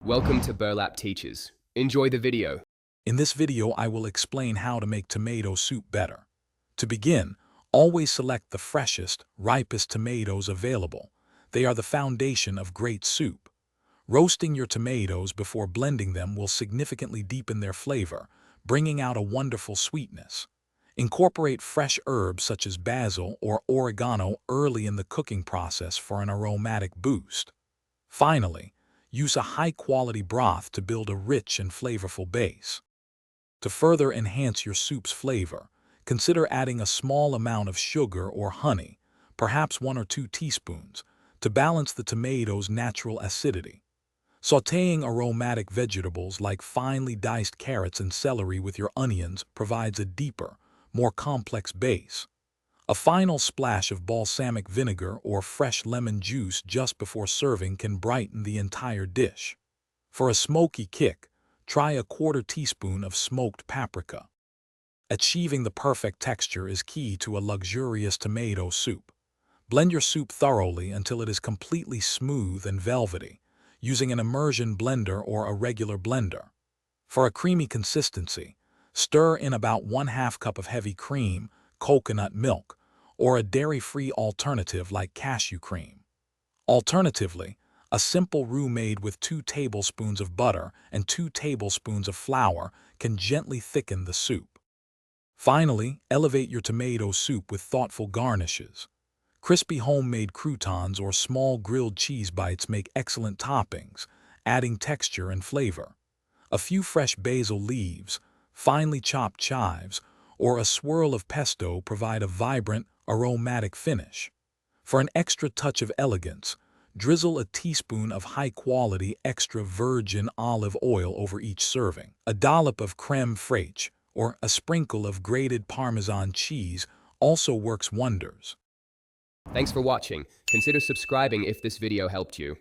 Welcome to Burlap Teachers. Enjoy the video. In this video, I will explain how to make tomato soup better. To begin, always select the freshest, ripest tomatoes available. They are the foundation of great soup. Roasting your tomatoes before blending them will significantly deepen their flavor, bringing out a wonderful sweetness. Incorporate fresh herbs such as basil or oregano early in the cooking process for an aromatic boost. Finally, use a high-quality broth to build a rich and flavorful base. To further enhance your soup's flavor, consider adding a small amount of sugar or honey, perhaps 1 or 2 teaspoons, to balance the tomato's natural acidity. Sautéing aromatic vegetables like finely diced carrots and celery with your onions provides a deeper, more complex base. A final splash of balsamic vinegar or fresh lemon juice just before serving can brighten the entire dish. For a smoky kick, try a 1/4 teaspoon of smoked paprika. Achieving the perfect texture is key to a luxurious tomato soup. Blend your soup thoroughly until it is completely smooth and velvety, using an immersion blender or a regular blender. For a creamy consistency, stir in about 1/2 cup of heavy cream, coconut milk, or a dairy-free alternative like cashew cream. Alternatively, a simple roux made with 2 tablespoons of butter and 2 tablespoons of flour can gently thicken the soup. Finally, elevate your tomato soup with thoughtful garnishes. Crispy homemade croutons or small grilled cheese bites make excellent toppings, adding texture and flavor. A few fresh basil leaves, finely chopped chives, or a swirl of pesto provide a vibrant, aromatic finish. For an extra touch of elegance, drizzle a teaspoon of high-quality extra virgin olive oil over each serving. A dollop of crème fraiche or a sprinkle of grated Parmesan cheese also works wonders. Thanks for watching. Consider subscribing if this video helped you.